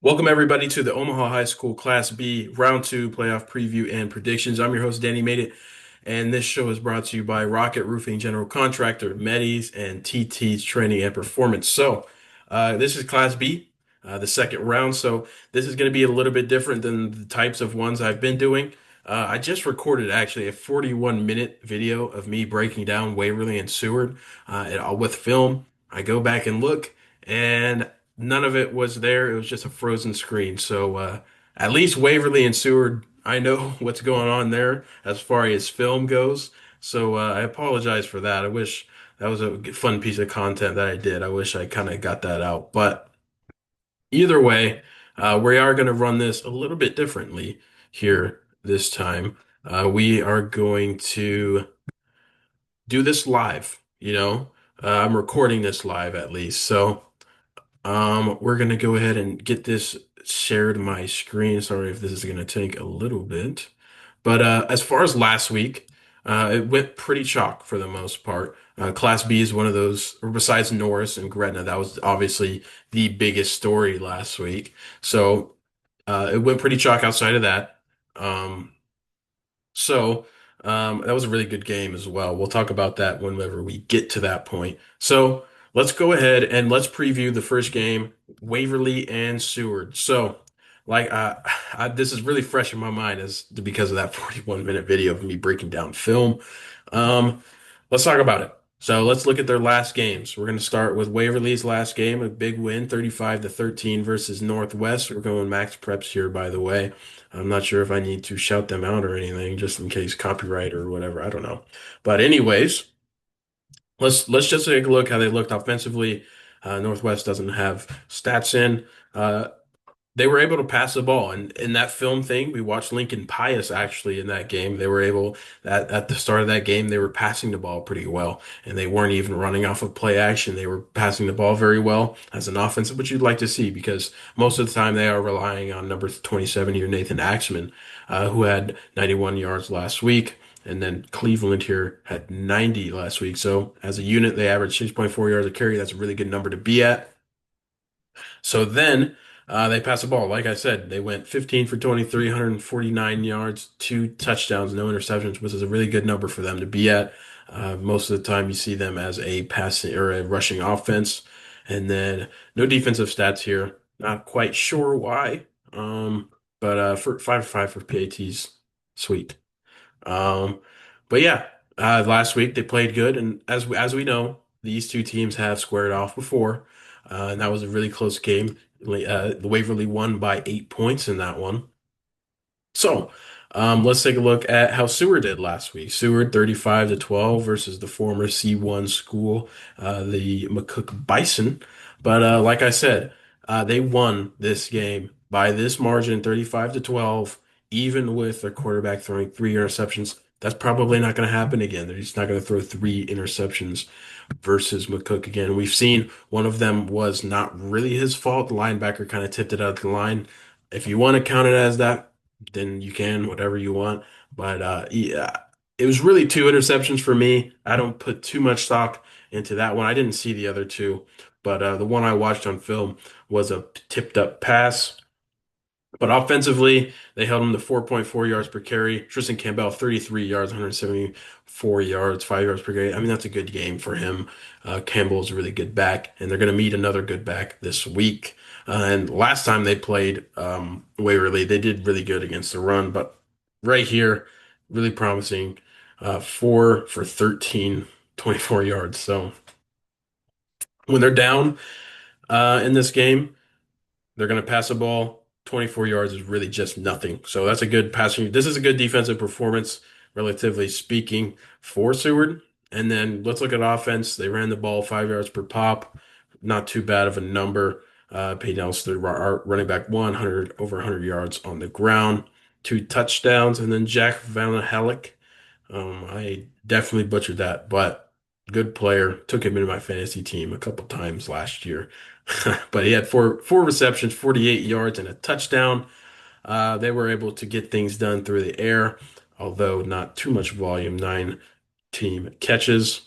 Welcome everybody to the Omaha High School Class B Round 2 Playoff Preview and Predictions. I'm your host, Danny and this show is brought to you by Rocket Roofing General Contractor, Medis, and TT's Training and Performance. This is Class B, the second round. So, this is going to be a little bit different than the types of ones I've been doing. I just recorded actually a 41-minute video of me breaking down Waverly and Seward with film. I go back and look, and none of it was there. It was just a frozen screen. At least Waverly and Seward, I know what's going on there as far as film goes. I apologize for that. I wish that was a fun piece of content that I did. I wish I kind of got that out. But either way, we are going to run this a little bit differently here this time. We are going to do this live, I'm recording this live at least. We're gonna go ahead and get this shared my screen. Sorry if this is gonna take a little bit. But as far as last week, it went pretty chalk for the most part. Class B is one of those, or besides Norris and Gretna, that was obviously the biggest story last week. It went pretty chalk outside of that. Um, so that was a really good game as well. We'll talk about that whenever we get to that point. Let's go ahead and let's preview the first game, Waverly and Seward. Like this is really fresh in my mind as because of that 41-minute video of me breaking down film. Um, let's talk about it. So let's look at their last games. We're going to start with Waverly's last game, a big win, 35-13 versus Northwest. We're going max preps here, by the way. I'm not sure if I need to shout them out or anything, just in case copyright or whatever. I don't know. But anyways, let's just take a look how they looked offensively. Northwest doesn't have stats in. They were able to pass the ball. And in that film thing, we watched Lincoln Pius actually in that game. They were able at the start of that game, they were passing the ball pretty well. And they weren't even running off of play action. They were passing the ball very well as an offense, which you'd like to see because most of the time they are relying on number 27 here, Nathan Axman, who had 91 yards last week. And then Cleveland here had 90 last week. So as a unit, they averaged 6.4 yards a carry. That's a really good number to be at. They passed the ball. Like I said, they went 15 for 23, 149 yards, two touchdowns, no interceptions, which is a really good number for them to be at. Most of the time, you see them as a passing or a rushing offense. And then no defensive stats here. Not quite sure why. For 5 for 5 for PATs, sweet. Um, but yeah, last week they played good, and as we know, these two teams have squared off before, and that was a really close game. The Waverly won by 8 points in that one. Let's take a look at how Seward did last week. Seward 35-12 versus the former C1 school, the McCook Bison. But like I said, they won this game by this margin, 35-12, even with their quarterback throwing three interceptions. That's probably not going to happen again. They're just not going to throw three interceptions versus McCook again. We've seen one of them was not really his fault. The linebacker kind of tipped it out of the line. If you want to count it as that, then you can, whatever you want. But yeah, it was really two interceptions for me. I don't put too much stock into that one. I didn't see the other two, but the one I watched on film was a tipped up pass. But offensively, they held him to 4.4 yards per carry. Tristan Campbell, 33 yards, 174 yards, 5 yards per carry. I mean, that's a good game for him. Campbell's a really good back, and they're going to meet another good back this week. And last time they played Waverly, they did really good against the run. But right here, really promising. 4 for 13, 24 yards. So when they're down in this game, they're going to pass the ball. 24 yards is really just nothing. So that's a good passing. This is a good defensive performance, relatively speaking, for Seward. And then let's look at offense. They ran the ball 5 yards per pop. Not too bad of a number. Peyton Elster, our running back, 100 over 100 yards on the ground, two touchdowns, and then Jack Van Halleck. I definitely butchered that, but good player. Took him into my fantasy team a couple times last year. But he had four receptions, 48 yards, and a touchdown. They were able to get things done through the air, although not too much volume, nine team catches.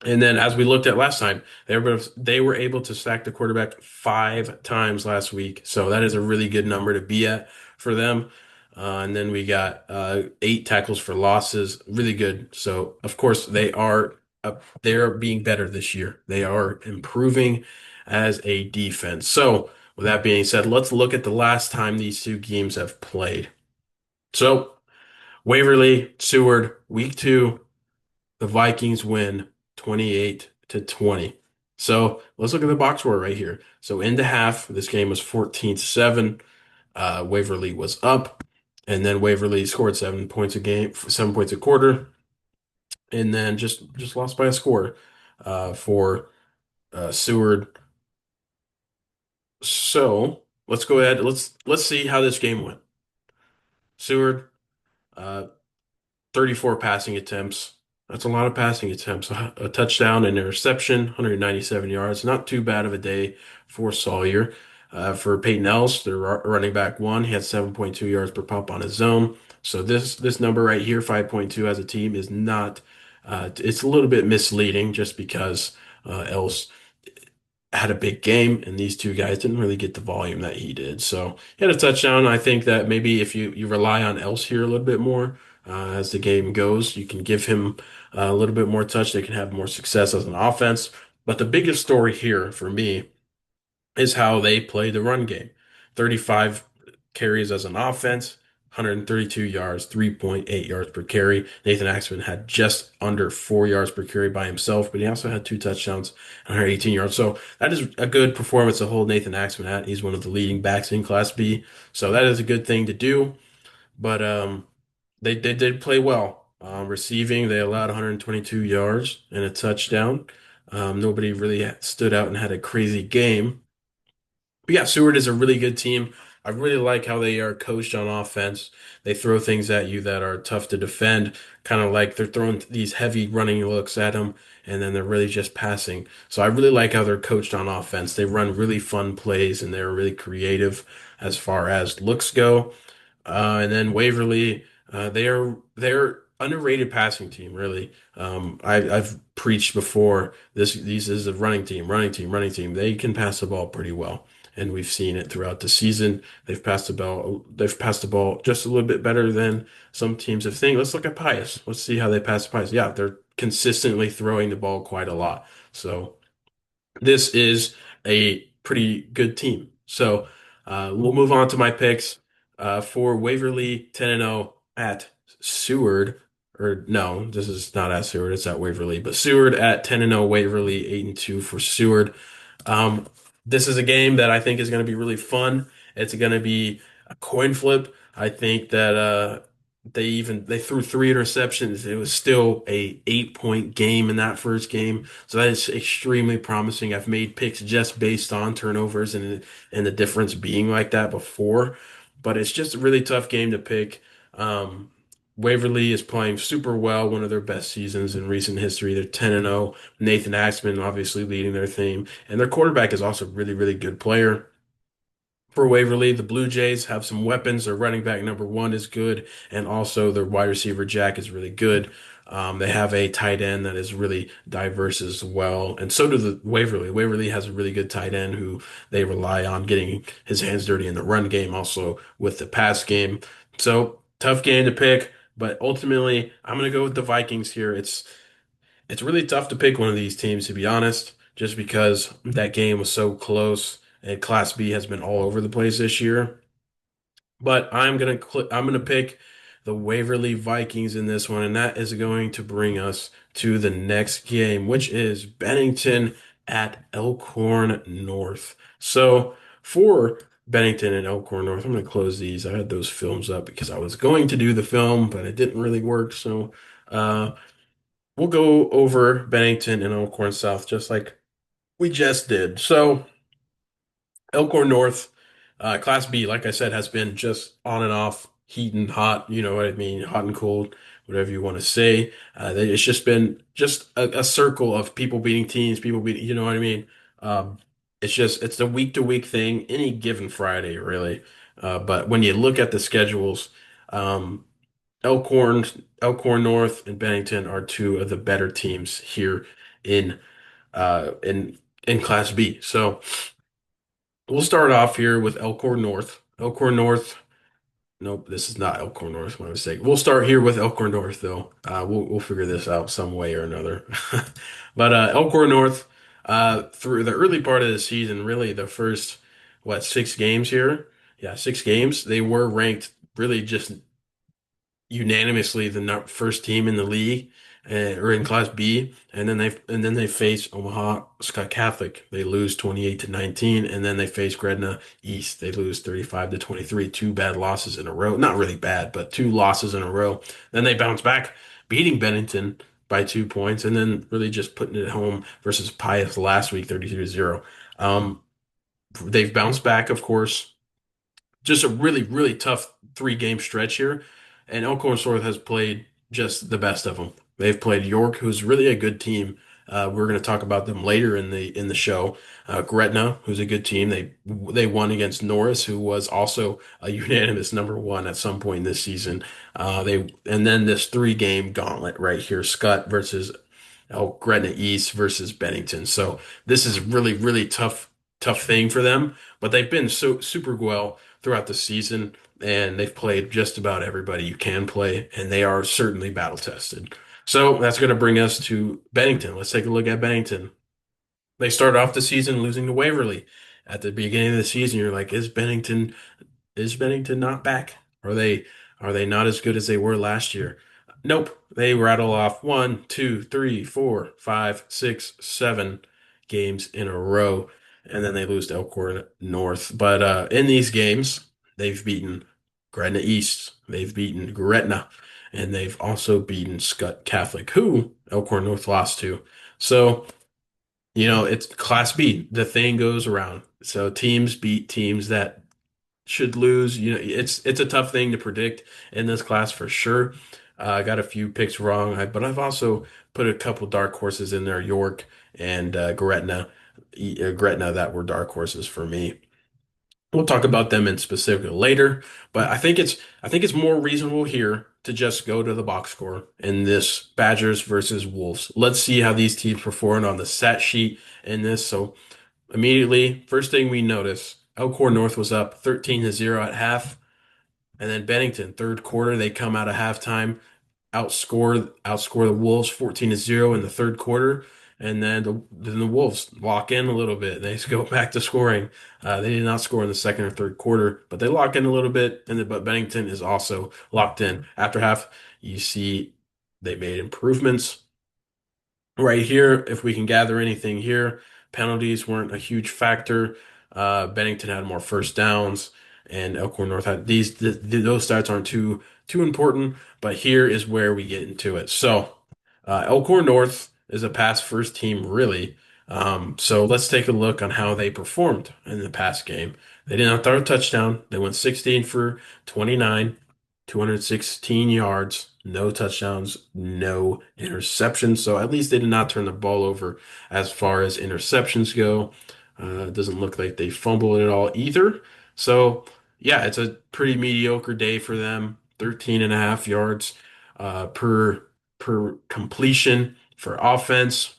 And then, as we looked at last time, they were able to sack the quarterback 5 times last week. So that is a really good number to be at for them. And then we got 8 tackles for losses, really good. So of course they are being better this year. They are improving as a defense. So with that being said, let's look at the last time these two teams have played. So Waverly, Seward, week 2. The Vikings win 28-20. So let's look at the box score right here. So into half, this game was 14-7. Waverly was up, and then Waverly scored 7 points a game, 7 points a quarter, and then just lost by a score for Seward. So let's go ahead. Let's see how this game went. Seward, uh, 34 passing attempts. That's a lot of passing attempts. A touchdown and interception, 197 yards. Not too bad of a day for Sawyer. For Peyton Ellis, their running back one, he had 7.2 yards per pop on his zone. So this number right here, 5.2 as a team, is not. It's a little bit misleading just because Ellis had a big game, and these two guys didn't really get the volume that he did. So he had a touchdown. I think that maybe if you rely on Else here a little bit more as the game goes, you can give him a little bit more touch. They can have more success as an offense. But the biggest story here for me is how they play the run game. 35 carries as an offense, 132 yards, 3.8 yards per carry. Nathan Axman had just under 4 yards per carry by himself, but he also had 2 touchdowns, 118 yards. So that is a good performance to hold Nathan Axman at. He's one of the leading backs in Class B. So that is a good thing to do. But they did play well. Receiving, they allowed 122 yards and a touchdown. Nobody really stood out and had a crazy game. But yeah, Seward is a really good team. I really like how they are coached on offense. They throw things at you that are tough to defend, kind of like they're throwing these heavy running looks at them, and then they're really just passing. So I really like how they're coached on offense. They run really fun plays, and they're really creative as far as looks go. And then Waverly, they're underrated passing team, really. I've preached before these is a running team, running team, running team. They can pass the ball pretty well, and we've seen it throughout the season. They've passed the ball just a little bit better than some teams have think. Let's look at Pius. Let's see how they pass Pius. Yeah, they're consistently throwing the ball quite a lot. So this is a pretty good team. So we'll move on to my picks for Waverly 10-0 at Seward. Or no, this is not at Seward, it's at Waverly. But Seward at 10-0, Waverly 8-2 for Seward. Um, this is a game that I think is going to be really fun. It's going to be a coin flip. I think that they threw 3 interceptions. It was still a 8-point game in that first game. So that is extremely promising. I've made picks just based on turnovers and the difference being like that before, but it's just a really tough game to pick. Um, Waverly is playing super well, one of their best seasons in recent history. They're 10-0. Nathan Axman obviously leading their team, and their quarterback is also a really, really good player. For Waverly, the Blue Jays have some weapons. Their running back number one is good, and also their wide receiver Jack is really good. They have a tight end that is really diverse as well, and so do the Waverly. Waverly has a really good tight end who they rely on getting his hands dirty in the run game, also with the pass game. So tough game to pick, but ultimately I'm going to go with the Vikings here. It's really tough to pick one of these teams, to be honest, just because that game was so close and Class B has been all over the place this year. But I'm gonna pick the Waverly Vikings in this one, and that is going to bring us to the next game, which is Bennington at Elkhorn North. So for Bennington and Elkhorn North, I'm gonna close these. I had those films up because I was going to do the film, but it didn't really work. So uh we'll go over Bennington and Elkhorn South just like we just did. So, Elkhorn North, Class B, like I said, has been just on and off, heat and hot, you know what I mean, hot and cold, whatever you want to say. It's just been just a circle of people beating teams, people beating, you know what I mean? Um, it's a week to week thing, any given Friday, really. But when you look at the schedules, um, Elkhorn, Elkhorn North and Bennington are two of the better teams here in uh, in in Class B. So we'll start off here with Elkhorn North. Elkhorn North. Nope, this is not Elkhorn North. My mistake. We'll start here with Elkhorn North, though. We'll figure this out some way or another. But Elkhorn North, through the early part of the season, really the first what 6 games here, yeah, 6 games, they were ranked really just unanimously the first team in the league, or in Class B, and then they face Omaha Scott Catholic. They lose 28-19, and then they face Gretna East. They lose 35-23. Two bad losses in a row. Not really bad, but two losses in a row. Then they bounce back, beating Bennington by 2 points, and then really just putting it home versus Pius last week, 32-0. They've bounced back, of course, just a really, really tough 3 game stretch here. And Elkhorn North has played just the best of them. They've played York, who's really a good team. We're going to talk about them later in the show. Gretna, who's a good team. They won against Norris, who was also a unanimous number one at some point this season. And then this 3 game gauntlet right here: Scott versus Gretna East versus Bennington. So this is really, really tough thing for them. But they've been so super well throughout the season, and they've played just about everybody you can play, and they are certainly battle tested. So that's going to bring us to Bennington. Let's take a look at Bennington. They started off the season losing to Waverly. At the beginning of the season, you're like, is Bennington not back? Are they not as good as they were last year? Nope. They rattle off 1, 2, 3, 4, 5, 6, 7 games in a row, and then they lose to Elkhorn North. But in these games, they've beaten Gretna East, they've beaten Gretna, and they've also beaten Scott Catholic, who Elkhorn North lost to. So, it's Class B. The thing goes around. So teams beat teams that should lose. It's a tough thing to predict in this class for sure. I got a few picks wrong, but I've also put a couple dark horses in there, York and Gretna that were dark horses for me. We'll talk about them in specific later, but I think it's more reasonable here to just go to the box score in this Badgers versus Wolves. Let's see how these teams performed on the stat sheet in this. So immediately, first thing we notice, Elkhorn North was up 13-0 at half, and then Bennington, third quarter, they come out of halftime, outscore the Wolves 14-0 in the third quarter, and then the Wolves lock in a little bit. They go back to scoring. They did not score in the second or third quarter, but they lock in a little bit, but Bennington is also locked in. After half, you see they made improvements right here. If we can gather anything here, penalties weren't a huge factor. Bennington had more first downs, and Elkhorn North had those stats aren't too important. But here is where we get into it. So Elkhorn North is a pass first team, really. So let's take a look on how they performed in the past game. They did not throw a touchdown. They went 16 for 29, 216 yards, no touchdowns, no interceptions. So at least they did not turn the ball over as far as interceptions go. It doesn't look like they fumbled at all either. So yeah, it's a pretty mediocre day for them. 13 and a half yards per completion for offense.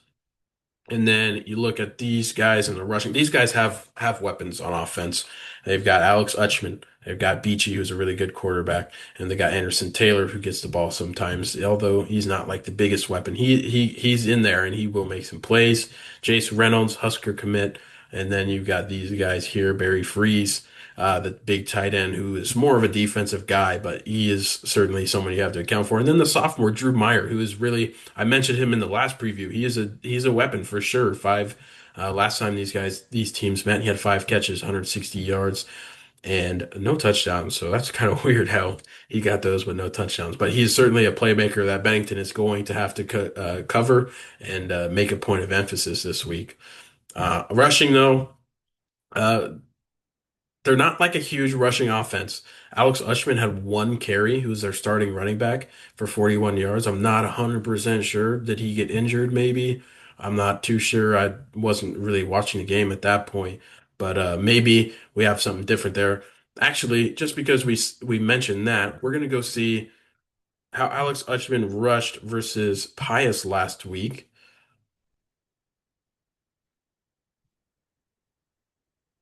And then you look at these guys in the rushing. These guys have weapons on offense. They've got Alex Utchman. They've got Beachy, who's a really good quarterback, and they got Anderson Taylor, who gets the ball sometimes. Although he's not like the biggest weapon, he's in there and he will make some plays. Jace Reynolds, Husker commit, and then you've got these guys here, Barry Freeze, the big tight end, who is more of a defensive guy, but he is certainly someone you have to account for. And then the sophomore Drew Meyer, who is really, I mentioned him in the last preview. He's a weapon for sure. Last time these teams met, he had 5 catches, 160 yards, and no touchdowns. So that's kind of weird how he got those with no touchdowns. But he's certainly a playmaker that Bennington is going to have to cover and make a point of emphasis this week. Rushing though. Uh, they're not like a huge rushing offense. Alex Ushman had 1 carry, who's their starting running back, for 41 yards. I'm not 100% sure. Did he get injured, maybe? I'm not too sure. I wasn't really watching the game at that point, but maybe we have something different there. Actually, just because we mentioned that, we're gonna go see how Alex Ushman rushed versus Pius last week.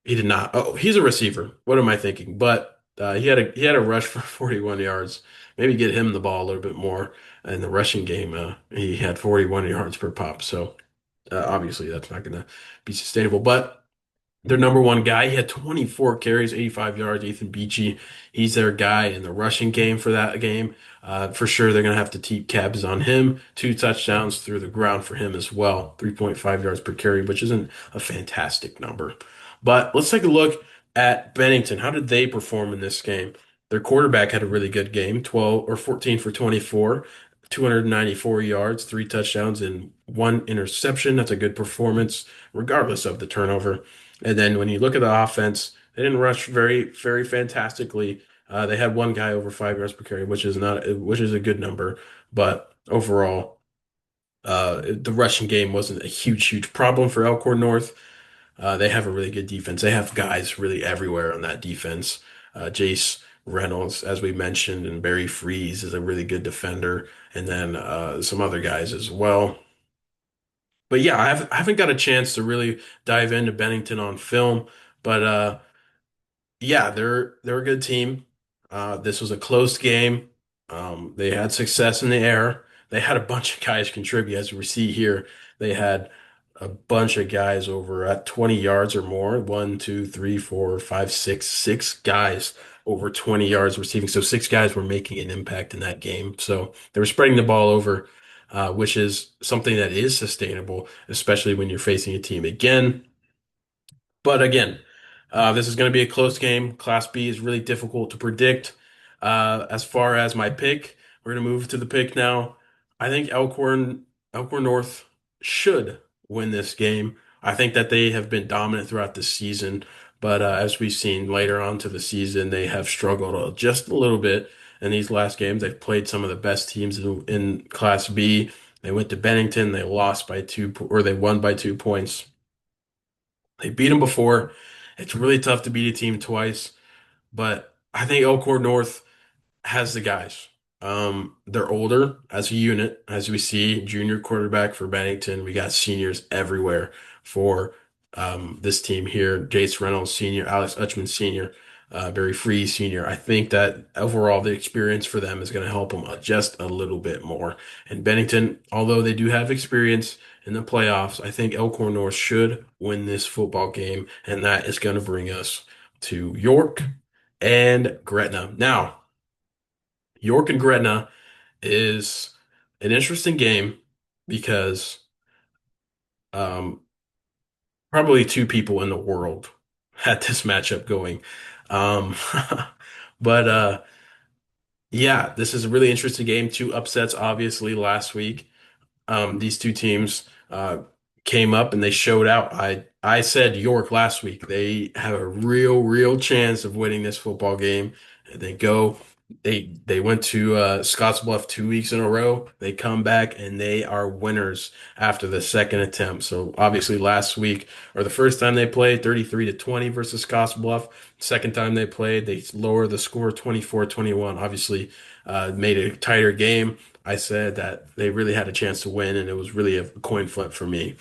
He did not. Oh, he's a receiver. What am I thinking? But he had a rush for 41 yards. Maybe get him the ball a little bit more in the rushing game. He had 41 yards per pop. So obviously that's not going to be sustainable. But their number one guy. He had 24 carries, 85 yards. Ethan Beachy, he's their guy in the rushing game for that game. For sure, they're going to have to keep cabs on him. Two touchdowns through the ground for him as well. 3.5 yards per carry, which isn't a fantastic number. But let's take a look at Bennington. How did they perform in this game? Their quarterback had a really good game, 12 or 14 for 24. 294 yards, three touchdowns, and one interception. That's a good performance, regardless of the turnover. And then when you look at the offense, they didn't rush very fantastically. They had one guy over 5 yards per carry, which is a good number. But overall, the rushing game wasn't a huge problem for Elkhorn North. They have a really good defense. They have guys really everywhere on that defense. Jace Reynolds, as we mentioned, and Barry Freeze is a really good defender, and then some other guys as well. But yeah, I haven't got a chance to really dive into Bennington on film, but yeah, they're a good team. This was a close game. They had success in the air. They had a bunch of guys contribute, as we see here. They had a bunch of guys over at 20 yards or more. One, two, three, four, five, six guys over 20 yards receiving. So six guys were making an impact in that game. So they were spreading the ball over, which is something that is sustainable, especially when you're facing a team again. But again, this is going to be a close game. Class B is really difficult to predict. As far as my pick, we're going to move to the pick now. I think Elkhorn North should win this game. I think that they have been dominant throughout the season, but as we've seen later on to the season, they have struggled just a little bit in these last games. They've played some of the best teams in Class B. They went to Bennington, they lost by or they won by 2 points. They beat them before. It's really tough to beat a team twice, but I think Elkhorn North has the guys. They're older as a unit, as we see. Junior quarterback for Bennington. We got seniors everywhere for this team here. Jace Reynolds Sr., Alex Utchman Sr., Barry Freeze Sr. I think that overall the experience for them is going to help them just a little bit more. And Bennington, although they do have experience in the playoffs, I think Elkhorn North should win this football game, and that is going to bring us to York and Gretna. Now, York and Gretna is an interesting game because um, probably two people in the world had this matchup going. Um, but yeah, this is a really interesting game. Two upsets, obviously, last week. These two teams came up and they showed out. I said York last week. They have a real chance of winning this football game. And they go. They went to Scottsbluff 2 weeks in a row. They come back and they are winners after the second attempt. So obviously last week or the first time they played 33-20 versus Scottsbluff. Second time they played, they lower the score 24-21. Obviously made it a tighter game. I said that they really had a chance to win, and it was really a coin flip for me.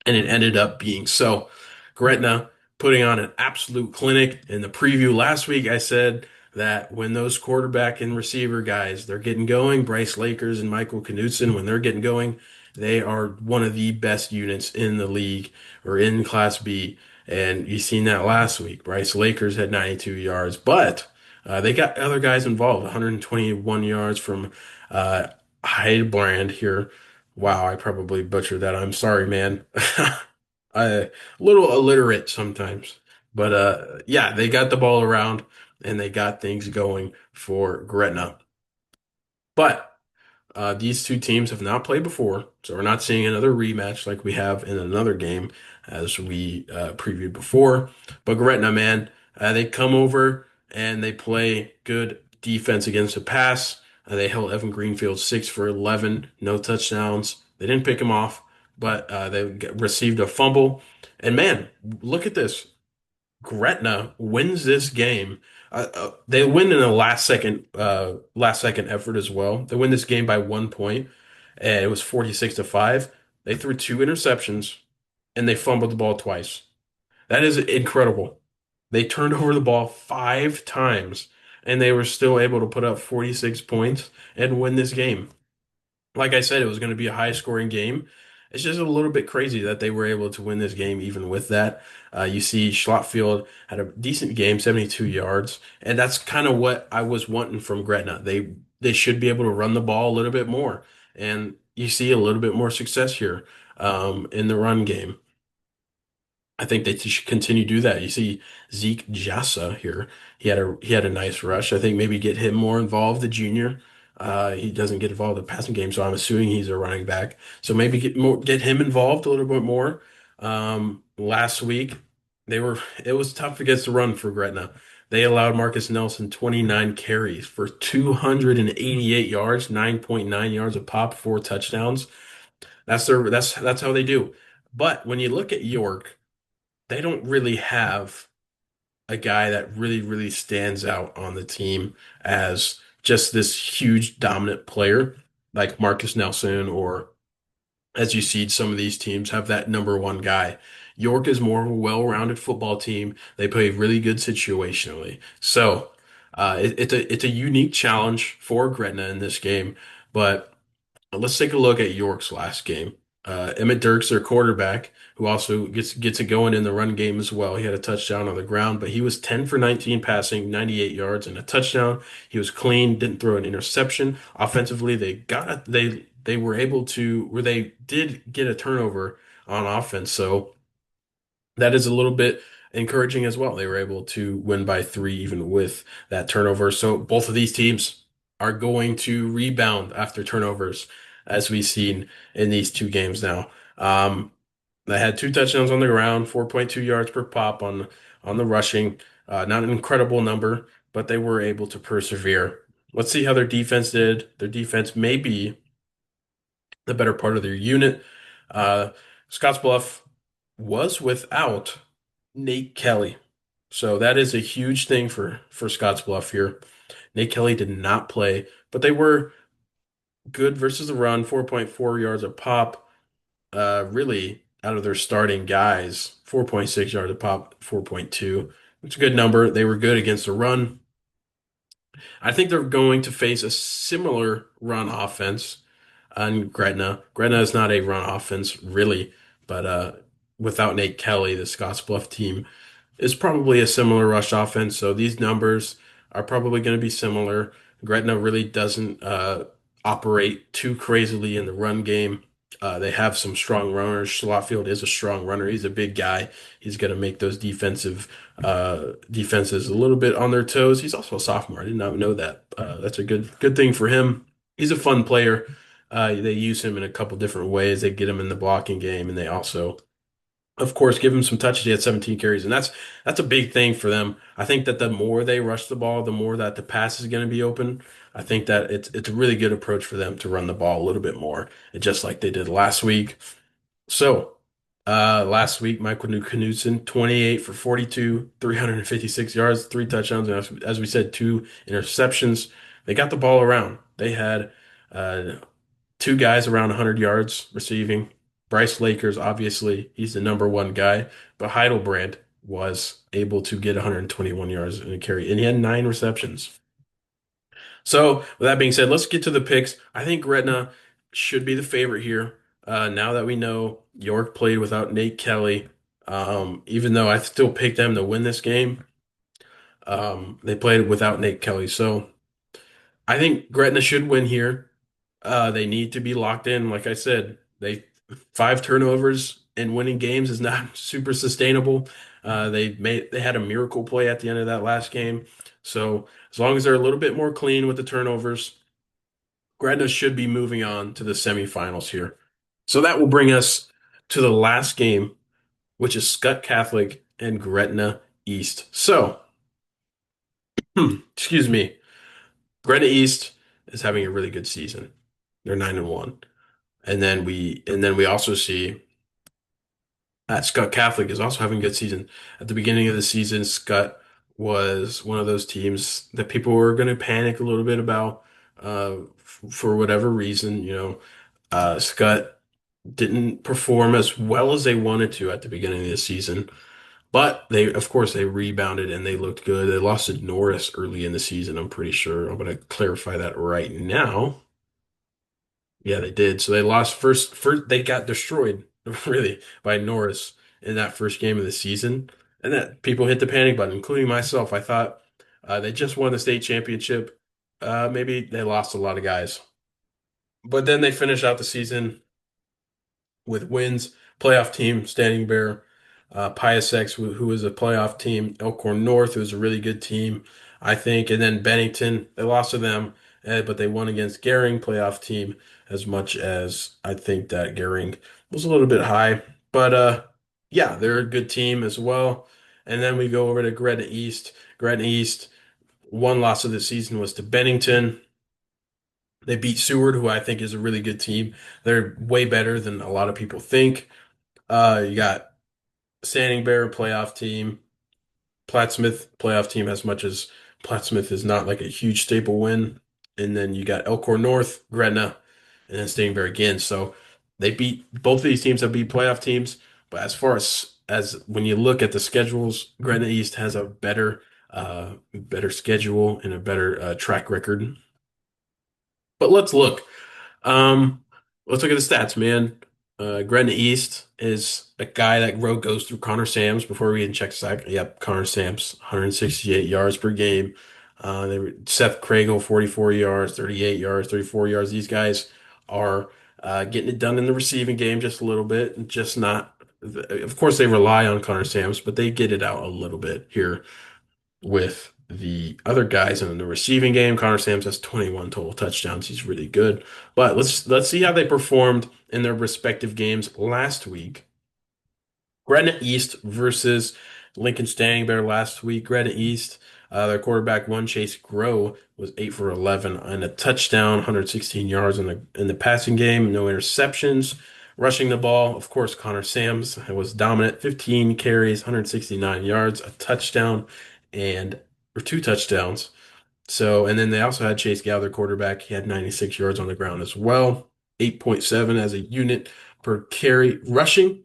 And it ended up being so. Gretna putting on an absolute clinic. In the preview last week, I said that when those quarterback and receiver guys, they're getting going, Bryce Lakers and Michael Knutson, when they're getting going, they are one of the best units in the league or in Class B. And you've seen that last week. Bryce Lakers had 92 yards, but they got other guys involved, 121 yards from Heidebrand here. Wow, I probably butchered that. I'm sorry, man. A little illiterate sometimes. But yeah, they got the ball around and they got things going for Gretna. But these two teams have not played before, so we're not seeing another rematch like we have in another game as we previewed before. But Gretna, man, they come over and they play good defense against the pass. They held Evan Greenfield 6 for 11, no touchdowns. They didn't pick him off, but received a fumble. And man, look at this. Gretna wins this game. They win in a last second effort as well. They win this game by 1 point, and it was 46-5. They threw two interceptions, and they fumbled the ball twice. That is incredible. They turned over the ball 5 times and they were still able to put up 46 points and win this game. Like I said, it was going to be a high scoring game. It's just a little bit crazy that they were able to win this game even with that. You see, Schlotfield had a decent game, 72 yards, and that's kind of what I was wanting from Gretna. They should be able to run the ball a little bit more, and you see a little bit more success here in the run game. I think they should continue to do that. You see Zeke Jassa here. He had a nice rush. I think maybe get him more involved, the junior. He doesn't get involved in the passing game, so I'm assuming he's a running back. So maybe get him involved a little bit more. Last week it was tough against the run for Gretna. They allowed Marcus Nelson 29 carries for 288 yards, 9.9 yards a pop, 4 touchdowns. That's how they do. But when you look at York, they don't really have a guy that really stands out on the team as just this huge dominant player like Marcus Nelson, or as you see some of these teams have that number one guy. York is more of a well-rounded football team. They play really good situationally. So it's a unique challenge for Gretna in this game, but let's take a look at York's last game. Emmett Dirks, their quarterback, who also gets it going in the run game as well. He had a touchdown on the ground, but he was 10 for 19 passing, 98 yards and a touchdown. He was clean, didn't throw an interception. Offensively, they were able to where they did get a turnover on offense. So that is a little bit encouraging as well. They were able to win by 3 even with that turnover. So both of these teams are going to rebound after turnovers, as we've seen in these 2 games now. They had 2 touchdowns on the ground, 4.2 yards per pop on the rushing. Not an incredible number, but they were able to persevere. Let's see how their defense did. Their defense may be the better part of their unit. Uh, Scottsbluff was without Nate Kelly. So that is a huge thing for Scottsbluff here. Nate Kelly did not play, but they were good versus the run, 4.4 yards a pop. Really out of their starting guys, 4.6 yards a pop, 4.2. It's a good number. They were good against the run. I think they're going to face a similar run offense on Gretna. Gretna is not a run offense really, but without Nate Kelly, the Scottsbluff team is probably a similar rush offense. So these numbers are probably going to be similar. Gretna really doesn't operate too crazily in the run game. They have some strong runners. Schlotfield is a strong runner. He's a big guy. He's going to make those defenses a little bit on their toes. He's also a sophomore. I did not know that. That's a good thing for him. He's a fun player. They use him in a couple different ways. They get him in the blocking game, and they also of course, give him some touches. He had 17 carries, and that's a big thing for them. I think that the more they rush the ball, the more that the pass is going to be open. I think that it's a really good approach for them to run the ball a little bit more, just like they did last week. So, last week, Michael Knudsen, 28 for 42, 356 yards, 3 touchdowns, and as we said, 2 interceptions. They got the ball around. They had 2 guys around 100 yards receiving. Bryce Lakers, obviously, he's the number one guy, but Heidelbrand was able to get 121 yards in a carry, and he had 9 receptions. So, with that being said, let's get to the picks. I think Gretna should be the favorite here. Now that we know York played without Nate Kelly, even though I still picked them to win this game, they played without Nate Kelly. So, I think Gretna should win here. They need to be locked in. Like I said, 5 turnovers and winning games is not super sustainable. They had a miracle play at the end of that last game. So as long as they're a little bit more clean with the turnovers, Gretna should be moving on to the semifinals here. So that will bring us to the last game, which is Scott Catholic and Gretna East. So, excuse me, Gretna East is having a really good season. They're 9-1. And then we also see that Scott Catholic is also having a good season. At the beginning of the season, Scott was one of those teams that people were going to panic a little bit about for whatever reason. Scott didn't perform as well as they wanted to at the beginning of the season, But they, of course, they rebounded and they looked good. They lost to Norris early in the season, I'm pretty sure. I'm going to clarify that right now. Yeah, they did. So they lost first they got destroyed really by Norris in that first game of the season. And that people hit the panic button, including myself. I thought they just won the state championship. Maybe they lost a lot of guys. But then they finished out the season with wins, playoff team, Standing Bear, Pius X, who was a playoff team, Elkhorn North, who was a really good team, I think, and then Bennington, they lost to them, but they won against Gering, playoff team, as much as I think that Gering was a little bit high. But yeah, they're a good team as well. And then we go over to Gretna East. Gretna East, one loss of the season was to Bennington. They beat Seward, who I think is a really good team. They're way better than a lot of people think. You got Standing Bear playoff team, Plattsmouth playoff team, as much as Plattsmouth is not like a huge staple win. And then you got Elkhorn North, Gretna, and then Standing Bear again. So they beat both of these teams have beat playoff teams. But as far as when you look at the schedules, Gretna East has a better schedule and a better track record. But Um, let's look at the stats, man. Gretna East is a guy that road goes through Connor Sam's before we even check sack. Yep, Connor Sam's 168 yards per game. Seth Craigle 44 yards, 38 yards, 34 yards. These guys are getting it done in the receiving game just a little bit, just not. Of course, they rely on Connor Sam's, but they get it out a little bit here with the other guys in the receiving game. Connor Sam's has 21 total touchdowns. He's really good. But let's see how they performed in their respective games last week. Gretna East versus Lincoln Standing Bear last week. Gretna East, their quarterback one Chase Grow was 8 for 11 and a touchdown, 116 yards in the passing game, no interceptions. Rushing the ball, of course, Connor Sam's was dominant, 15 carries, 169 yards, a touchdown, and or two touchdowns. So, and then they also had Chase Gow, their quarterback. He had 96 yards on the ground as well, 8.7 as a unit per carry rushing.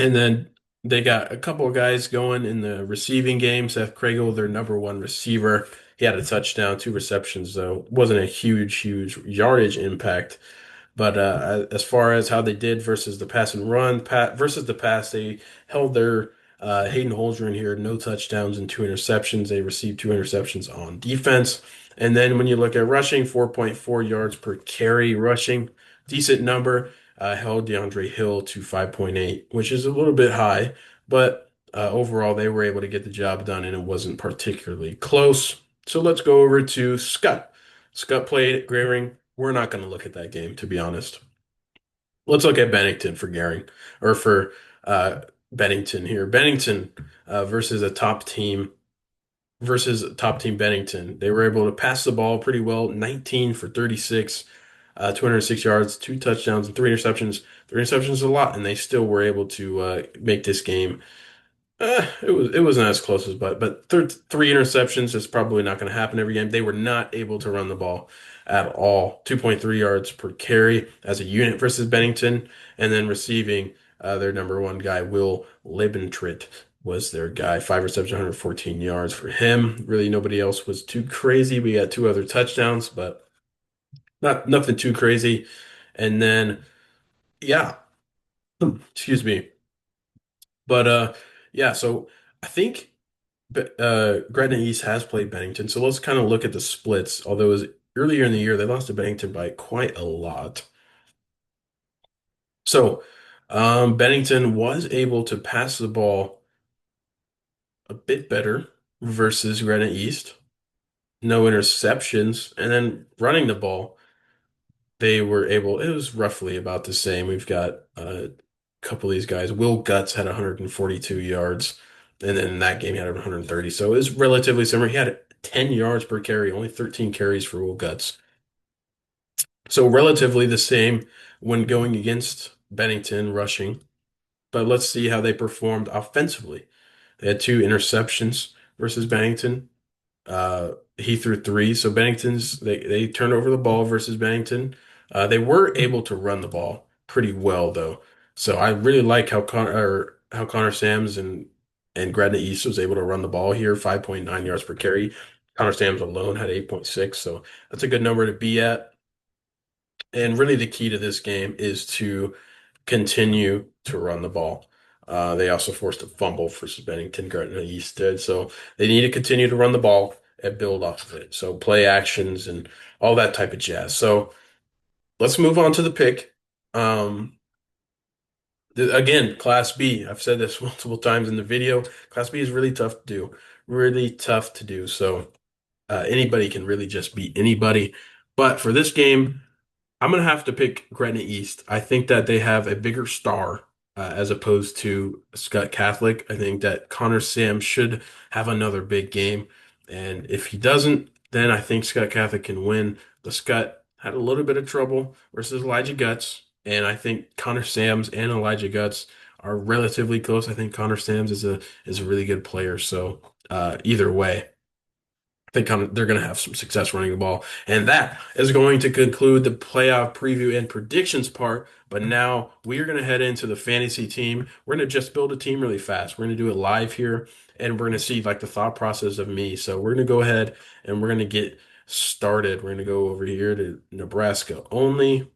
And then they got a couple of guys going in the receiving game. Seth Craigle, their number one receiver, he had a touchdown, two receptions, though. Wasn't a huge yardage impact. But as far as how they did versus the pass and run, versus the pass, they held their Hayden Holdren here, no touchdowns and two interceptions. They received two interceptions on defense. And then when you look at rushing, 4.4 yards per carry rushing, decent number. Held DeAndre Hill to 5.8, which is a little bit high, but overall they were able to get the job done and it wasn't particularly close. So let's go over to Scott. Scott played Gray. We're not going to look at that game, to be honest. Let's look at Bennington for Gehring, or for uh, Bennington here. Bennington versus a top team Bennington. They were able to pass the ball pretty well, 19 for 36, 206 yards, two touchdowns, and three interceptions. Three interceptions is a lot, and they still were able to make this game it wasn't as close as but three interceptions is probably not going to happen every game. They were not able to run the ball at all. 2.3 yards per carry as a unit versus Bennington, and then receiving their number one guy Will Libentrit was their guy. Five receptions, 114 yards for him. Really, nobody else was too crazy. We got two other touchdowns, but not nothing too crazy. And then yeah, excuse me. But yeah, so I think. But Gretna East has played Bennington, so let's kind of look at the splits. Although it was earlier in the year, they lost to Bennington by quite a lot. So Bennington was able to pass the ball a bit better versus Gretna East. No interceptions, and then running the ball, they were able. It was roughly about the same. We've got a couple of these guys. Will Guts had 142 yards, and then in that game he had 130. So it was relatively similar. He had 10 yards per carry, only 13 carries for Will Guts. So relatively the same when going against Bennington rushing. But let's see how they performed offensively. They had two interceptions versus Bennington. He threw three. So they turned over the ball versus Bennington. They were able to run the ball pretty well though. So I really like how Connor Sam's and and Gretna East was able to run the ball here, 5.9 yards per carry. Connor Sam's alone had 8.6, so that's a good number to be at. And really, the key to this game is to continue to run the ball. They also forced a fumble for Bennington Gretna East did, so they need to continue to run the ball and build off of it. So play actions and all that type of jazz. So let's move on to the pick. Um, Again, Class B. I've said this multiple times in the video. Class B is really tough to do. Really tough to do. So anybody can really just beat anybody. But for this game, I'm gonna have to pick Gretna East. I think that they have a bigger star as opposed to Scott Catholic. I think that Connor Sam should have another big game, and if he doesn't, then I think Scott Catholic can win. The Scott had a little bit of trouble versus Elijah Guts, and I think Connor Sam's and Elijah Guts are relatively close. I think Connor Sam's is a really good player. So either way. They're going to have some success running the ball. And that is going to conclude the playoff preview and predictions part. But now we are going to head into the fantasy team. We're going to just build a team really fast. We're going to do it live here, and we're going to see like the thought process of me. So we're going to go ahead and we're going to get started. We're going to go over here to Nebraska only.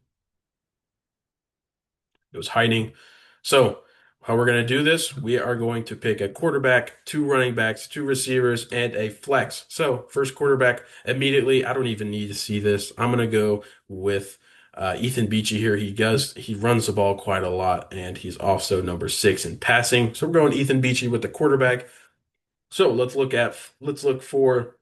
It was hiding. So, how we're going to do this, we are going to pick a quarterback, two running backs, two receivers, and a flex. So, first quarterback, immediately, I don't even need to see this. I'm going to go with Ethan Beachy here. He runs the ball quite a lot, and he's also number 6 in passing. So, we're going Ethan Beachy with the quarterback. So, let's look for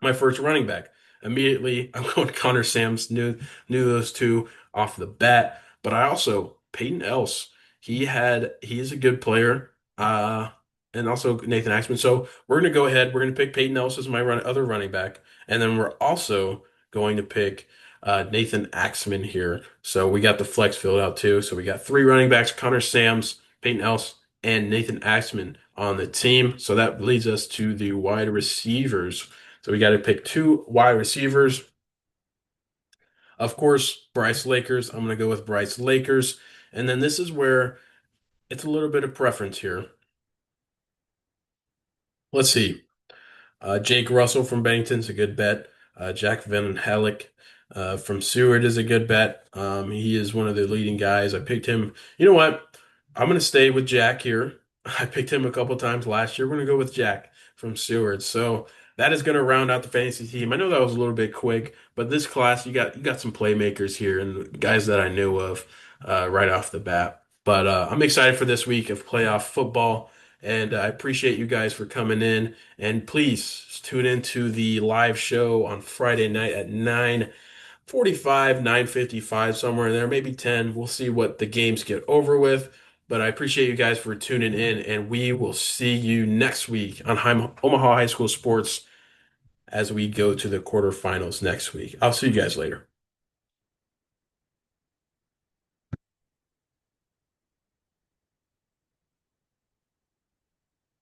my first running back. Immediately, I'm going Connor Sam's knew those two off the bat, but I also Peyton Else. He is a good player. And also Nathan Axman. So we're gonna go ahead. We're gonna pick Peyton Else as my other running back, and then we're also going to pick Nathan Axman here. So we got the flex filled out too. So we got three running backs: Connor Sam's, Peyton Else, and Nathan Axman on the team. So that leads us to the wide receivers. So we got to pick two wide receivers. Of course, Bryce Lakers. I'm going to go with Bryce Lakers. And then this is where it's a little bit of preference here. Let's see. Jake Russell from Bennington's a good bet. Jack Van Halleck from Seward is a good bet. He is one of the leading guys. I picked him. You know what? I'm going to stay with Jack here. I picked him a couple times last year. We're going to go with Jack from Seward. So that is going to round out the fantasy team. I know that was a little bit quick, but this class you got some playmakers here and guys that I knew of right off the bat. But I'm excited for this week of playoff football. And I appreciate you guys for coming in. And please tune into the live show on Friday night at 9:45, 9:55, somewhere in there, maybe 10. We'll see what the games get over with. But I appreciate you guys for tuning in, and we will see you next week on Omaha High School Sports as we go to the quarterfinals next week. I'll see you guys later.